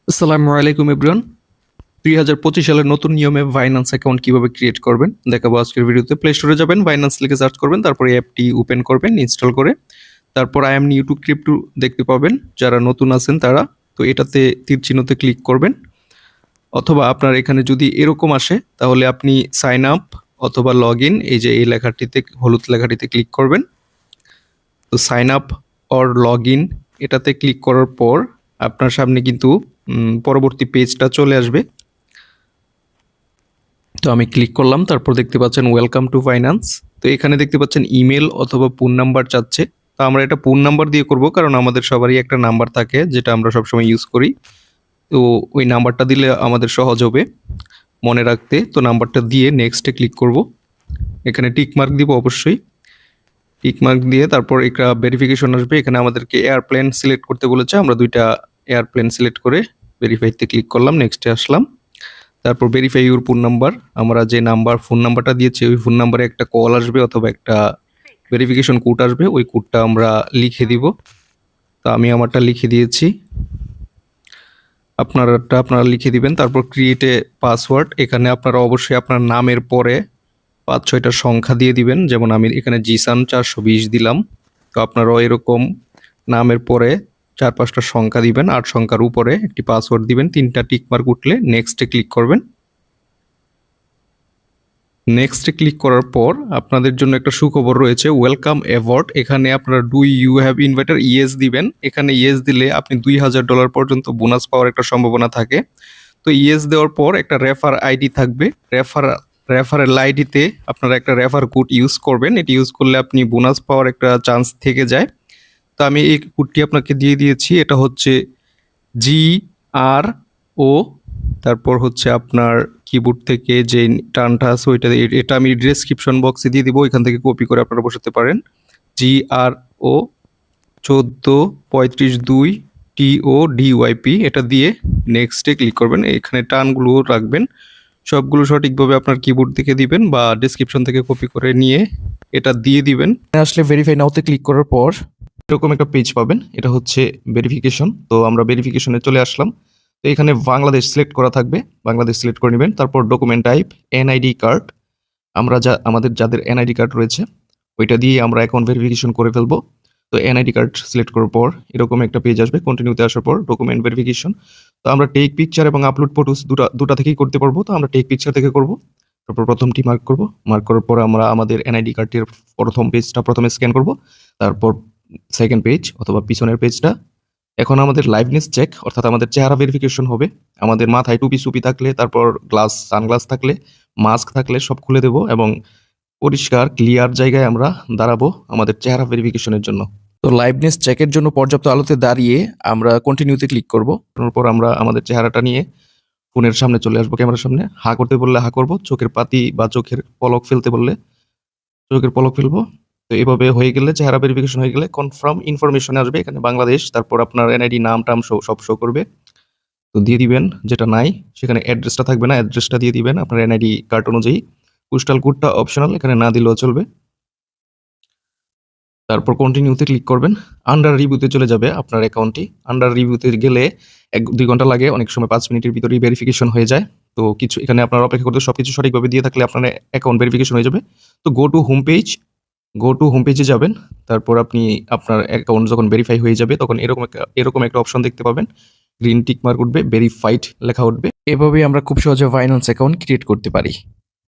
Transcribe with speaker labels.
Speaker 1: আসসালামু আলাইকুম এভরিওয়ান। 2025 সালের নতুন নিয়মে বাইন্যান্স অ্যাকাউন্ট কিভাবে ক্রিয়েট করবেন দেখাবো আজকের ভিডিওতে। প্লে স্টোরে যাবেন, বাইন্যান্স লিখে সার্চ করবেন, তারপরে অ্যাপটি ওপেন করবেন ইনস্টল করে। তারপর I am new two crypto দেখতে পাবেন, যারা নতুন আছেন তারা। তো এটাতে তীর চিহ্নতে ক্লিক করবেন, অথবা আপনার এখানে যদি এরকম আসে তাহলে আপনি সাইন আপ অথবা লগ ইন, এই যে এই লেখাটিতে হলুদ লেখাটিতে ক্লিক করবেন। তো sign up or log in এটাতে ক্লিক করার পর আপনার সামনে কিন্তু পরবর্তী পেজটা চলে আসবে। তো আমি ক্লিক করলাম, তারপর দেখতে পাচ্ছেন ওয়েলকাম টু ফাইন্যান্স। তো এখানে দেখতে পাচ্ছেন ইমেল অথবা ফোন নাম্বার চাচ্ছে। তো আমরা এটা ফোন নাম্বার দিয়ে করব, কারণ আমাদের সবারই একটা নাম্বার থাকে যেটা আমরা সবসময় ইউজ করি। তো ওই নাম্বারটা দিলে আমাদের সহজ হবে মনে রাখতে। তো নাম্বারটা দিয়ে নেক্সটে ক্লিক করব। এখানে টিক মার্ক দিব অবশ্যই। টিক মার্ক দিয়ে তারপর একটা ভেরিফিকেশন আসবে। এখানে আমাদেরকে এয়ারপ্লেন সিলেক্ট করতে বলেছে, আমরা দুইটা এয়ারপ্লেন সিলেক্ট করে ভেরিফাইতে ক্লিক করলাম, নেক্সটে আসলাম। তারপর ভেরিফাই ইউর ফোন নাম্বার, আমরা যে ফোন নাম্বারটা দিয়েছি ওই ফোন নাম্বারে একটা কল আসবে অথবা একটা ভেরিফিকেশন কোড আসবে, ওই কোডটা আমরা লিখে দিব। তো আমি আমারটা লিখে দিয়েছি, আপনারা লিখে দিবেন। তারপর ক্রিয়েট এ পাসওয়ার্ড, এখানে আপনারা অবশ্যই আপনার নামের পরে 5-6টা সংখ্যা দিয়ে দিবেন। যেমন আমি এখানে জিসান 420 দিলাম। তো আপনারাও এরকম নামের পরে 4-5টা সংখ্যা দিবেন, 8 সংখ্যার উপরে একটি পাসওয়ার্ড দিবেন। 3টা টিক মার্ক উঠলে নেক্সটে ক্লিক করবেন। নেক্সটে ক্লিক করার পর আপনাদের জন্য একটা সুখবর রয়েছে, ওয়েলকাম অ্যাওয়ার্ড। এখানে আপনারা do you have invited yes দিবেন। এখানে ইয়েস দিলে আপনি $2000 পর্যন্ত বোনাস পাওয়ার একটা সম্ভাবনা থাকে। তো ইয়েস দেওয়ার পর একটা রেফার আইডি থাকবে, রেফারেল আইডিতে আপনারা একটা রেফার কোড ইউজ করবেন। এটি ইউজ করলে আপনি বোনাস পাওয়ার একটা চান্স থেকে যায়। তো আমি এই কোডটি আপনাকে দিয়ে দিয়েছি, এটা হচ্ছে GRO, তারপর হচ্ছে আপনার কিবোর্ড থেকে যে টার্নটা আছে ওইটা, এটা আমি ডেসক্রিপশন বক্সে দিয়ে দিব, এখান থেকে কপি করে আপনারা বসাতে পারেন। GRO 14352 TODYP, এটা দিয়ে নেক্সটে ক্লিক করবেন। এখানে টার্নগুলো রাখবেন, সবগুলো সঠিকভাবে আপনার কিবোর্ড থেকে দিবেন বা ডেসক্রিপশন থেকে কপি করে নিয়ে এটা দিয়ে দিবেন। আসলে ভেরিফাই নাওতে ক্লিক করার পর এরকম একটা পেজ পাবেন, এটা হচ্ছে ভেরিফিকেশন। তো আমরা ভেরিফিকেশনে চলে আসলাম। তো এখানে বাংলাদেশ সিলেক্ট করা থাকবে, বাংলাদেশ সিলেক্ট করে নেবেন। তারপর ডকুমেন্ট টাইপ এনআইডি কার্ড, আমরা আমাদের যাদের এনআইডি কার্ড রয়েছে ওইটা দিয়ে আমরা অ্যাকাউন্ট ভেরিফিকেশন করে ফেলবো। তো এনআইডি কার্ড সিলেক্ট করার পর এরকম একটা পেজ আসবে, কন্টিনিউতে আসার পর ডকুমেন্ট ভেরিফিকেশন। তো আমরা টেক পিকচার এবং আপলোড ফটোস দুটা থেকেই করতে পারবো। তো আমরা টেক পিকচার থেকে করব। তারপর প্রথমটি মার্ক করব, মার্ক করার পর আমরা আমাদের এনআইডি কার্ডটির প্রথম পেজটা প্রথমে স্ক্যান করব, তারপর সেকেন্ড পেজ অথবা পিছনের পেজটা। এখন আমাদের লাইভনেস চেক, অর্থাৎ আমাদের চেহারা ভেরিফিকেশন হবে। আমাদের মাথায় টুপি সুপি থাকলে, তারপর সানগ্লাস থাকলে, মাস্ক থাকলে সব খুলে দেব এবং পরিষ্কার ক্লিয়ার জায়গায় আমরা দাঁড়াবো আমাদের চেহারা ভেরিফিকেশনের জন্য। তো লাইভনেস চেকের জন্য পর্যাপ্ত আলোতে দাঁড়িয়ে আমরা কন্টিনিউতে ক্লিক করব। তারপর আমরা আমাদের চেহারাটা নিয়ে ফোনের সামনে চলে আসবো, ক্যামেরার সামনে। হা করতে বললে হা করব, চোখের পাতি বা চোখের পলক ফেলতে বললে চোখের পলক ফেলবো। তো এভাবে হয়ে গেলে, চেহারা ভেরিফিকেশন হয়ে গেলে কনফার্ম ইনফরমেশন আসবে, এখানে বাংলাদেশ, তারপর আপনার এনআইডি নাম টাম সব শো করবে। তো দিয়ে দিবেন, যেটা নাই সেখানে অ্যাড্রেসটা থাকবে না, অ্যাড্রেসটা দিয়ে দিবেন আপনার এনআইডি কার্ড অনুযায়ী। পোস্টাল কোডটা অপশনাল, এখানে না দিলেও চলবে। তারপর কন্টিনিউতে ক্লিক করবেন। আন্ডার রিভিউতে চলে যাবে আপনার অ্যাকাউন্টটি। আন্ডার রিভিউতে গেলে 1-2 ঘন্টা লাগে, অনেক সময় 5 মিনিটের ভিতরেই ভেরিফিকেশন হয়ে যায়। তো কিছু এখানে আপনার অপেক্ষা করতে, সবকিছু সঠিকভাবে দিয়ে থাকলে আপনার অ্যাকাউন্ট ভেরিফিকেশন হয়ে যাবে। তো গো টু হোম পেজে যাবেন। তারপর আপনি আপনার অ্যাকাউন্ট যখন ভেরিফাই হয়ে যাবে তখন এরকম একটা অপশন দেখতে পাবেন, গ্রিন টিক মার্ক উঠবে, ভেরিফাইড লেখা উঠবে। এভাবেই আমরা খুব সহজে ফাইন্যান্স অ্যাকাউন্ট ক্রিয়েট করতে পারি।